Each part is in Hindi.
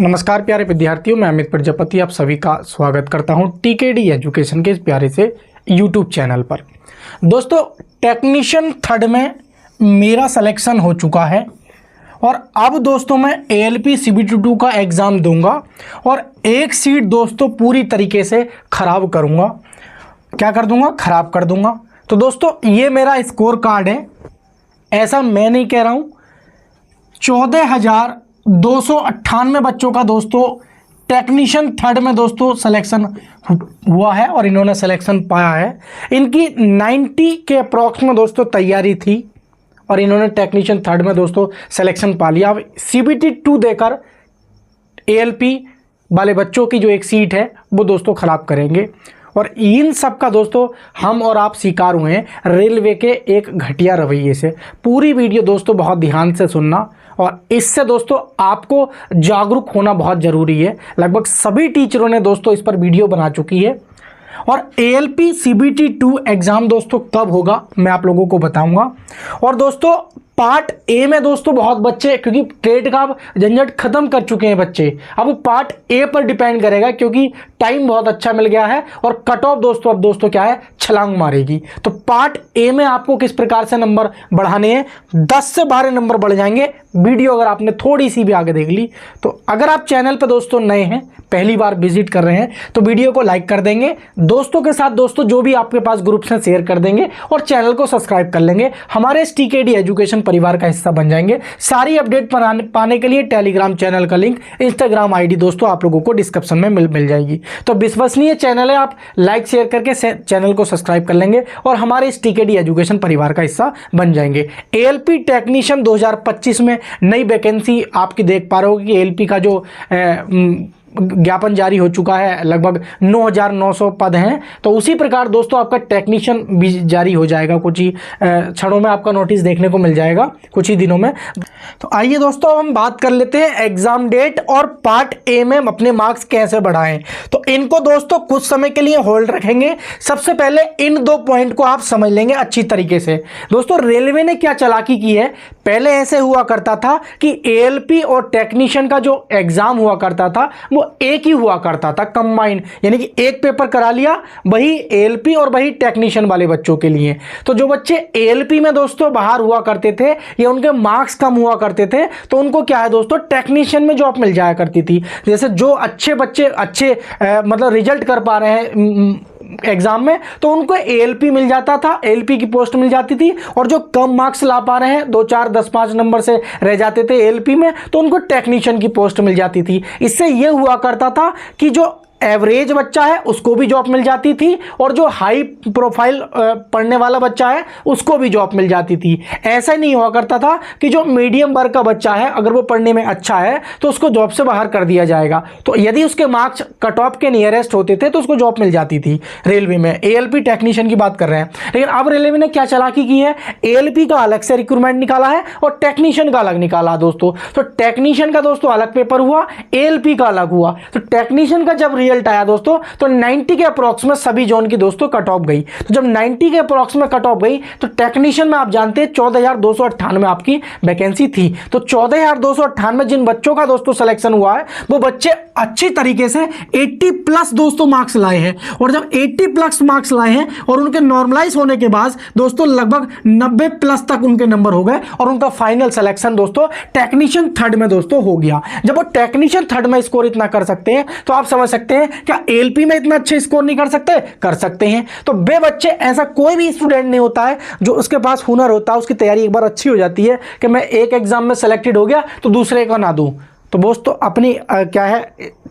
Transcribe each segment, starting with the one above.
नमस्कार प्यारे विद्यार्थियों, मैं अमित प्रजापति आप सभी का स्वागत करता हूं टीकेडी एजुकेशन के इस प्यारे से यूट्यूब चैनल पर। दोस्तों, टेक्नीशियन थर्ड में मेरा सिलेक्शन हो चुका है और अब दोस्तों मैं ALP CBT2 का एग्ज़ाम दूंगा और एक सीट दोस्तों पूरी तरीके से ख़राब करूंगा। क्या कर दूंगा? ख़राब कर दूंगा। तो दोस्तों ये मेरा स्कोर कार्ड है, ऐसा मैं नहीं कह रहा हूँ। 14,298 बच्चों का दोस्तों टेक्नीशियन थर्ड में दोस्तों सिलेक्शन हुआ है और इन्होंने सिलेक्शन पाया है। इनकी 90 के अप्रॉक्स में दोस्तों तैयारी थी और इन्होंने टेक्नीशियन थर्ड में दोस्तों सिलेक्शन पा लिया। अब CBT2 देकर ALP वाले बच्चों की जो एक सीट है वो दोस्तों ख़राब करेंगे और इन सब का दोस्तों हम और आप शिकार हुए हैं रेलवे के एक घटिया रवैये से। पूरी वीडियो दोस्तों बहुत ध्यान से सुनना और इससे दोस्तों आपको जागरूक होना बहुत ज़रूरी है। लगभग सभी टीचरों ने दोस्तों इस पर वीडियो बना चुकी है और ALP CBT2 एग्ज़ाम दोस्तों कब होगा मैं आप लोगों को बताऊंगा। और दोस्तों पार्ट ए में दोस्तों बहुत बच्चे, क्योंकि टेट का अब झंझट खत्म कर चुके हैं बच्चे, अब पार्ट ए पर डिपेंड करेगा क्योंकि टाइम बहुत अच्छा मिल गया है और कट ऑफ दोस्तों अब दोस्तों क्या है, छलांग मारेगी। तो पार्ट ए में आपको किस प्रकार से नंबर बढ़ाने हैं, 10 से 12 नंबर बढ़ जाएंगे। वीडियो अगर आपने थोड़ी सी भी आगे देख ली तो अगर आप चैनल पर दोस्तों नए हैं, पहली बार विजिट कर रहे हैं तो वीडियो को लाइक कर देंगे, दोस्तों के साथ दोस्तों जो भी आपके पास ग्रुप्स हैं शेयर कर देंगे और चैनल को सब्सक्राइब कर लेंगे। हमारे इस TKD एजुकेशन परिवार का हिस्सा बन जाएंगे। सारी अपडेट पाने के लिए टेलीग्राम चैनल का लिंक, इंस्टाग्राम ID दोस्तों आप लोगों को डिस्क्रिप्शन में मिल जाएगी। तो विश्वसनीय चैनल है, आप लाइक शेयर करके चैनल को सब्सक्राइब कर लेंगे और हमारे इस TKD एजुकेशन परिवार का हिस्सा बन जाएंगे। ALP टेक्नीशियन 2025 में नई वैकेंसी आपकी देख पा रहे हो कि ALP का जो ज्ञापन जारी हो चुका है, लगभग 9,900 पद हैं। तो उसी प्रकार दोस्तों आपका टेक्नीशियन भी जारी हो जाएगा, कुछ ही क्षणों में आपका नोटिस देखने को मिल जाएगा, कुछ ही दिनों में। तो आइए दोस्तों अब हम बात कर लेते हैं एग्जाम डेट और पार्ट ए में अपने मार्क्स कैसे बढ़ाएं। तो इनको दोस्तों कुछ समय के लिए होल्ड रखेंगे। सबसे पहले इन 2 पॉइंट को आप समझ लेंगे अच्छी तरीके से। दोस्तों रेलवे ने क्या चालाकी की है, पहले ऐसे हुआ करता था कि ALP और टेक्नीशियन का जो एग्जाम हुआ करता था वो एक ही हुआ करता था, कंबाइन, यानी कि एक पेपर करा लिया, वही ALP और वही टेक्नीशियन वाले बच्चों के लिए। तो जो बच्चे ALP में दोस्तों बाहर हुआ करते थे या उनके मार्क्स कम हुआ करते थे तो उनको क्या है दोस्तों टेक्नीशियन में जॉब मिल जाया करती थी। जैसे जो अच्छे बच्चे अच्छे मतलब रिजल्ट कर पा रहे हैं एग्जाम में तो उनको ALP मिल जाता था, ALP की पोस्ट मिल जाती थी, और जो कम मार्क्स ला पा रहे हैं 2, 4, 10, 5 नंबर से रह जाते थे ALP में तो उनको टेक्नीशियन की पोस्ट मिल जाती थी। इससे यह हुआ करता था कि जो एवरेज बच्चा है उसको भी जॉब मिल जाती थी और जो हाई प्रोफाइल पढ़ने वाला बच्चा है उसको भी जॉब मिल जाती थी। ऐसा नहीं हुआ करता था कि जो मीडियम वर्ग का बच्चा है अगर वो पढ़ने में अच्छा है तो उसको जॉब से बाहर कर दिया जाएगा। तो यदि उसके मार्क्स कट ऑफ के नियरेस्ट होते थे तो उसको जॉब मिल जाती थी रेलवे में। ALP टेक्नीशियन की बात कर रहे हैं, लेकिन अब रेलवे ने क्या चालाकी की है, ALP का अलग से रिक्रूटमेंट निकाला है और टेक्नीशियन का अलग निकाला दोस्तों। तो टेक्नीशियन का दोस्तों अलग पेपर हुआ, ALP का अलग हुआ। तो टेक्नीशियन का जब रिजल्ट आया दोस्तों तो 90 के अप्रॉक्स में सभी जोन की दोस्तों कट ऑफ गई। तो जब 90 के अप्रॉक्स में कट ऑफ गई तो टेक्नीशियन में आप जानते हैं 14,298 आपकी वैकेंसी थी। तो 14,298 जिन बच्चों का दोस्तों सिलेक्शन हुआ है वो बच्चे अच्छी तरीके से 80+ दोस्तों मार्क्स लाए हैं और जब 80+ मार्क्स लाए हैं और उनके नॉर्मलाइज होने के बाद दोस्तों लगभग 90+ तक उनके नंबर हो गए और उनका फाइनल सिलेक्शन दोस्तों टेक्नीशियन थर्ड में दोस्तों हो गया। जब वो टेक्नीशियन थर्ड में स्कोर इतना कर सकते हैं तो आप समझ सकते हैं क्या ALP में इतना अच्छे स्कोर नहीं कर सकते? कर सकते हैं। तो बे बच्चे, ऐसा कोई भी स्टूडेंट नहीं होता है जो उसके पास हुनर होता है, उसकी तैयारी एक बार अच्छी हो जाती है कि मैं एक एग्जाम में सेलेक्टेड हो गया तो दूसरे का ना दूं। तो दोस्तों अपनी क्या है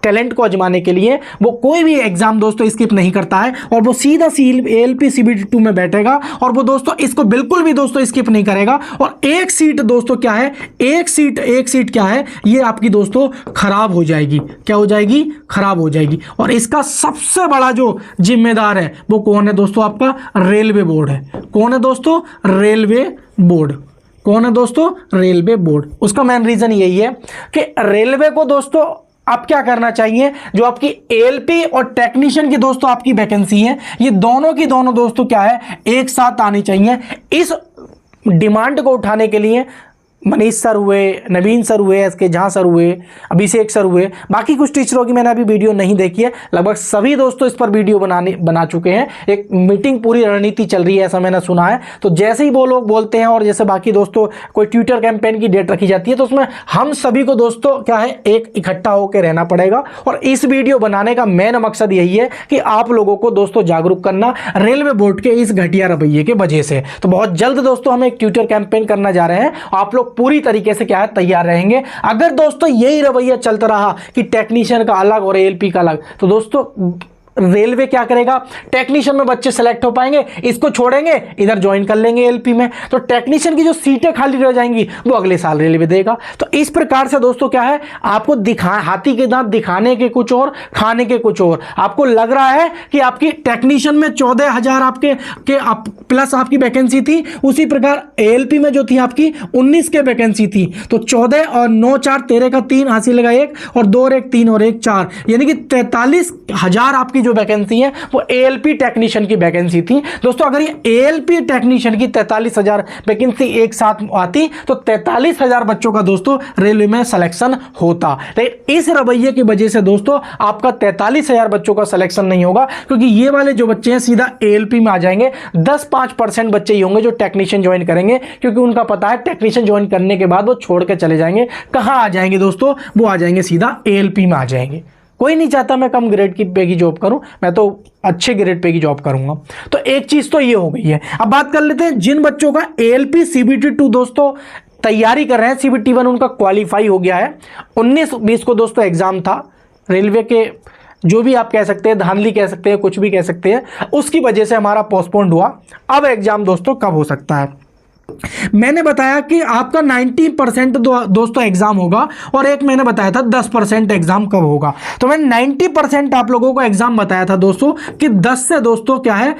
टैलेंट को आजमाने के लिए वो कोई भी एग्जाम दोस्तों स्किप नहीं करता है और वो सीधा ALP CBT2 में बैठेगा और वो दोस्तों इसको बिल्कुल भी दोस्तों स्किप नहीं करेगा। और एक सीट दोस्तों क्या है, एक सीट क्या है, ये आपकी दोस्तों खराब हो जाएगी। क्या हो जाएगी? खराब हो जाएगी। और इसका सबसे बड़ा जो जिम्मेदार है वो कौन है दोस्तों? आपका रेलवे बोर्ड है। कौन है दोस्तों? Railway board. कौन है दोस्तों? Railway board. उसका मेन रीजन यही है कि रेलवे को दोस्तों अब क्या करना चाहिए, जो आपकी ALP और टेक्नीशियन की दोस्तों आपकी वैकेंसी है ये दोनों की दोनों दोस्तों क्या है, एक साथ आनी चाहिए। इस डिमांड को उठाने के लिए मनीष सर हुए, नवीन सर हुए, एसके झा सर हुए, अभिषेक सर हुए, बाकी कुछ टीचरों की मैंने अभी वीडियो नहीं देखी है। लगभग सभी दोस्तों इस पर वीडियो बना चुके हैं। एक मीटिंग पूरी रणनीति चल रही है ऐसा मैंने सुना है। तो जैसे ही वो लोग बोलते हैं और जैसे बाकी दोस्तों कोई ट्विटर कैंपेन की डेट रखी जाती है तो उसमें हम सभी को दोस्तों क्या है एक इकट्ठा होकर रहना पड़ेगा। और इस वीडियो बनाने का मेन मकसद यही है कि आप लोगों को दोस्तों जागरूक करना रेलवे बोर्ड के इस घटिया रवैये के वजह से। तो बहुत जल्द दोस्तों हम एक ट्विटर कैंपेन करना जा रहे हैं, आप लोग पूरी तरीके से क्या है तैयार रहेंगे। अगर दोस्तों यही रवैया चलता रहा कि टेक्नीशियन का अलग और एएलपी का अलग, तो दोस्तों रेलवे क्या करेगा, टेक्नीशियन में बच्चे सेलेक्ट हो पाएंगे, इसको छोड़ेंगे इधर ज्वाइन कर लेंगे एलपी में, तो टेक्नीशियन की जो सीटें खाली रह जाएंगी वो अगले साल रेलवे देगा। तो इस प्रकार से दोस्तों क्या है आपको हाथी के दांत दिखाने के कुछ और, खाने के कुछ और। आपको लग रहा है कि आपकी टेक्नीशियन में 14,000 आपके प्लस आपकी वैकेंसी थी, उसी प्रकार एएलपी में जो थी आपकी 19 के वैकेंसी थी। तो 14 और 9 4 13 का 3 हासिल लगा 1 और 2 और 1 3 और 1 4, यानी कि 43,000 आपकी जो वैकेंसी है वो एएलपी टेक्नीशियन की वैकेंसी थी। दोस्तों अगर ये एएलपी टेक्नीशियन की 43,000 वैकेंसी एक साथ आती तो 43,000 बच्चों का दोस्तों रेलवे में सिलेक्शन होता। लेकिन इस रवैये की वजह से दोस्तों आपका 43,000 बच्चों का सिलेक्शन नहीं होगा, क्योंकि ये वाले जो बच्चे हैं सीधा एएलपी में आ जाएंगे। 10-5% बच्चे ही होंगे जो टेक्नीशियन ज्वाइन करेंगे, क्योंकि उनका पता है टेक्नीशियन ज्वाइन करने के बाद वो छोड़ के चले जाएंगे। कहां आ जाएंगे दोस्तों, वो आ जाएंगे सीधा एएलपी में आ जाएंगे। कोई नहीं चाहता मैं कम ग्रेड की पे की जॉब करूं, मैं तो अच्छे ग्रेड पे की जॉब करूंगा। तो एक चीज तो ये हो गई है। अब बात कर लेते हैं जिन बच्चों का एएलपी सीबीटी 2 दोस्तों तैयारी कर रहे हैं, सीबीटी 1 उनका क्वालिफाई हो गया है। 19-20 को दोस्तों एग्जाम था रेलवे के, जो भी आप कह सकते हैं, धांधली कह सकते हैं, कुछ भी कह सकते हैं, उसकी वजह से हमारा पोस्टपोन्ड हुआ। अब एग्जाम दोस्तों कब हो सकता है, मैंने बताया कि आपका 90% दोस्तों एग्जाम होगा और एक मैंने बताया था 10% एग्जाम कब होगा। तो मैंने 90% आप लोगों को एग्जाम बताया था दोस्तों कि 10 से दोस्तों क्या है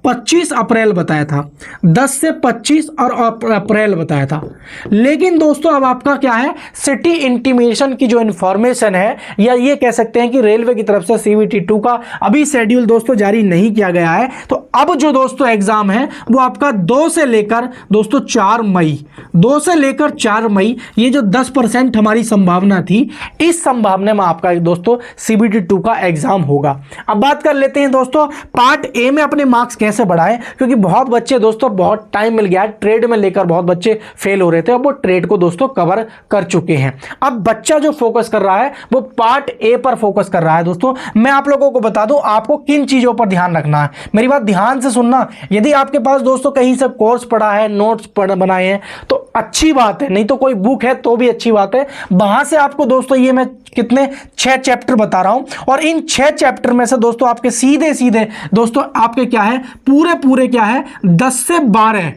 25 अप्रैल बताया था, 10 से 25 और अप्रैल बताया था। लेकिन दोस्तों अब आपका क्या है सिटी इंटीमेशन की जो इंफॉर्मेशन है, या ये कह सकते हैं कि रेलवे की तरफ से सीबीटी 2 का अभी शेड्यूल दोस्तों जारी नहीं किया गया है। तो अब जो दोस्तों एग्जाम है वो आपका 2 से लेकर दोस्तों 4 मई, 2 से लेकर 4 मई, ये जो 10% हमारी संभावना थी, इस संभावना में आपका दोस्तों सीबीटी 2 का एग्जाम होगा। अब बात कर लेते हैं दोस्तों पार्ट ए में अपने मार्क्स कैसे बढ़ाएं, क्योंकि बहुत बच्चे दोस्तों बहुत टाइम मिल गया, ट्रेड में लेकर बहुत बच्चे फेल हो रहे थे, अब वो ट्रेड को दोस्तों कवर कर चुके हैं। अब बच्चा जो फोकस कर रहा है वो पार्ट ए पर फोकस कर रहा है। दोस्तों मैं आप लोगों को बता दूं आपको किन चीजों पर ध्यान रखना है, मेरी बात ध्यान से सुनना। यदि आपके पास दोस्तों कहीं से कोर्स पढ़ा है, नोट्स बनाए हैं तो अच्छी बात है, नहीं तो कोई बुक है तो भी अच्छी बात है। वहां से आपको दोस्तों ये मैं कितने 6 चैप्टर बता रहा हूं, और इन 6 चैप्टर में से दोस्तों आपके सीधे सीधे दोस्तों आपके क्या है पूरे क्या है 10 से 12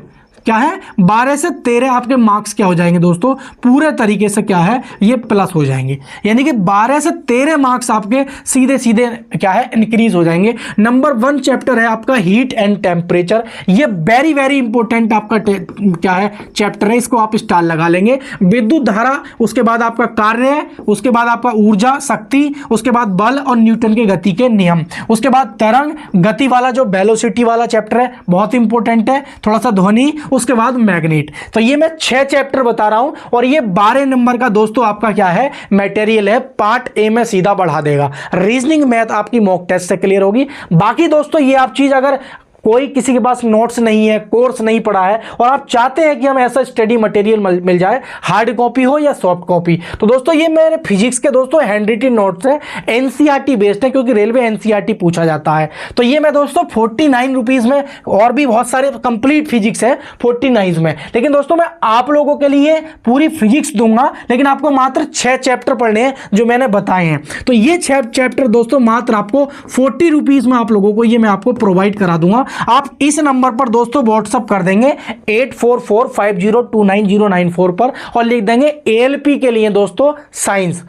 क्या है 12 से 13 आपके मार्क्स क्या हो जाएंगे दोस्तों पूरे तरीके से क्या है ये प्लस हो जाएंगे, यानी कि 12 से 13 मार्क्स आपके सीधे सीधे क्या है इंक्रीज हो जाएंगे। नंबर 1 चैप्टर है आपका हीट एंड टेम्परेचर, ये वेरी वेरी इंपॉर्टेंट आपका क्या है चैप्टर है, इसको आप स्टार लगा लेंगे। विद्युत धारा, उसके बाद आपका कार्य, उसके बाद आपका ऊर्जा शक्ति, उसके बाद बल और न्यूटन के गति के नियम, उसके बाद तरंग गति वाला जो वेलोसिटी वाला चैप्टर है बहुत इंपॉर्टेंट है, थोड़ा सा ध्वनि, उसके बाद मैग्नेट। तो ये मैं 6 चैप्टर बता रहा हूं और ये 12 नंबर का दोस्तों आपका क्या है मटेरियल है, पार्ट ए में सीधा बढ़ा देगा। रीजनिंग मैथ आपकी मॉक टेस्ट से क्लियर होगी। बाकी दोस्तों ये आप चीज अगर कोई किसी के पास नोट्स नहीं है, कोर्स नहीं पढ़ा है और आप चाहते हैं कि हम ऐसा स्टडी मटेरियल मिल जाए, हार्ड कॉपी हो या सॉफ्ट कॉपी, तो दोस्तों ये मेरे फिजिक्स के दोस्तों हैंड रिटन नोट्स हैं, एनसीईआरटी बेस्ड है, क्योंकि रेलवे एनसीईआरटी पूछा जाता है। तो ये मैं दोस्तों 49 रुपीज में, और भी बहुत सारे कंप्लीट फिजिक्स है 49 में, लेकिन दोस्तों मैं आप लोगों के लिए पूरी फिजिक्स दूंगा, लेकिन आपको मात्र 6 चैप्टर पढ़ने हैं जो मैंने बताए हैं। तो ये 6 चैप्टर दोस्तों मात्र आपको 40 रुपीज में आप लोगों को ये मैं आपको प्रोवाइड करा दूंगा। आप इस नंबर पर दोस्तों व्हाट्सएप कर देंगे 8445029094 पर और लिख देंगे एएलपी के लिए दोस्तों साइंस,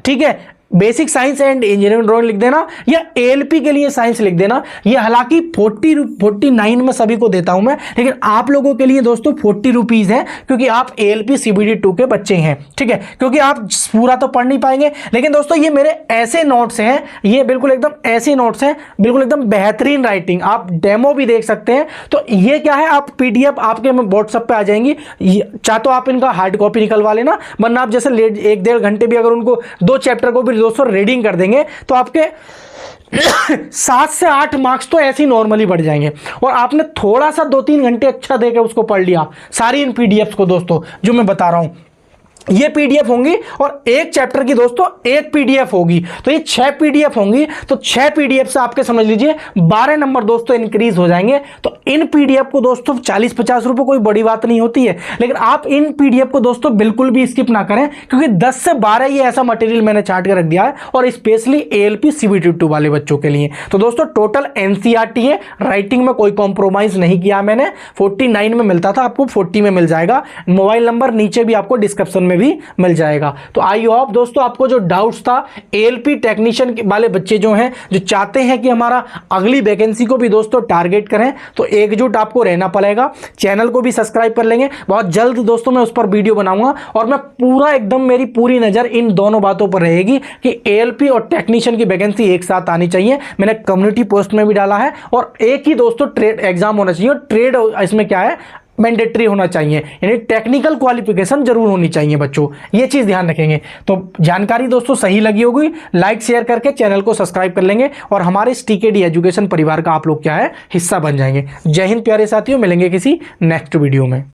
ठीक है। Basic science and engineering drawing लिख देना, या एएलपी के लिए साइंस लिख देना। ये हालांकि 49 में सभी को देता हूं मैं, लेकिन आप लोगों के लिए दोस्तों 40 रुपीज है, क्योंकि आप एएलपी सीबीडी 2 के बच्चे हैं, ठीक है, क्योंकि आप पूरा तो पढ़ नहीं पाएंगे। लेकिन दोस्तों ये मेरे ऐसे नोट्स हैं, ये बिल्कुल एकदम ऐसे नोट्स हैं, बिल्कुल एकदम बेहतरीन राइटिंग, आप डेमो भी देख सकते हैं। तो ये क्या है, आप पीडीएफ आपके व्हाट्सएप पे आ जाएंगी, चाहे तो आप इनका हार्ड कॉपी निकलवा लेना, वरना आप जैसे 1-1.5 घंटे भी अगर उनको 2 चैप्टर को भी दोस्तों रीडिंग कर देंगे तो आपके 7 से 8 मार्क्स तो ऐसे ही नॉर्मली बढ़ जाएंगे। और आपने थोड़ा सा 2-3 घंटे अच्छा देकर उसको पढ़ लिया, सारी इन पीडीएफ को दोस्तों जो मैं बता रहा हूं, ये पीडीएफ होंगी, और एक चैप्टर की दोस्तों एक पीडीएफ होगी, तो ये 6 पीडीएफ होंगी। तो 6 पीडीएफ से आपके समझ लीजिए 12 नंबर दोस्तों इंक्रीज हो जाएंगे। तो इन पीडीएफ को दोस्तों 40-50 रुपए कोई बड़ी बात नहीं होती है, लेकिन आप इन पीडीएफ को दोस्तों बिल्कुल भी स्किप ना करें, क्योंकि 10 से 12 ये ऐसा मटेरियल मैंने चार्ट कर रख दिया है, और स्पेशली एएलपी सीबीटी 2 वाले बच्चों के लिए। तो दोस्तों टोटल एनसीईआरटी है, राइटिंग में कोई कॉम्प्रोमाइज नहीं किया मैंने। 49 में मिलता था, आपको 40 में मिल जाएगा। मोबाइल नंबर नीचे भी आपको डिस्क्रिप्शन में भी मिल जाएगा। तो आई होप दोस्तों आपको जो डाउट्स था, एएलपी टेक्नीशियन वाले बच्चे जो हैं, जो चाहते हैं कि हमारा अगली वैकेंसी को भी दोस्तों टारगेट करें, तो एकजुट आपको रहना पड़ेगा। चैनल को भी सब्सक्राइब कर लेंगे, बहुत जल्द दोस्तों मैं उस पर वीडियो बनाऊंगा, और मैं पूरा एकदम मेरी पूरी नजर इन दोनों बातों पर रहेगी कि एएलपी और टेक्नीशियन की वैकेंसी एक साथ आनी चाहिए। मैंने कम्युनिटी पोस्ट में भी डाला है, और एक ही दोस्तों ट्रेड एग्जाम होना चाहिए। और ट्रेड इसमें क्या है, मैंडेटरी होना चाहिए, यानी टेक्निकल क्वालिफिकेशन जरूर होनी चाहिए बच्चों, ये चीज ध्यान रखेंगे। तो जानकारी दोस्तों सही लगी होगी, लाइक शेयर करके चैनल को सब्सक्राइब कर लेंगे, और हमारे इस टीकेडी एजुकेशन परिवार का आप लोग क्या है, हिस्सा बन जाएंगे। जय हिंद प्यारे साथियों, मिलेंगे किसी नेक्स्ट वीडियो में।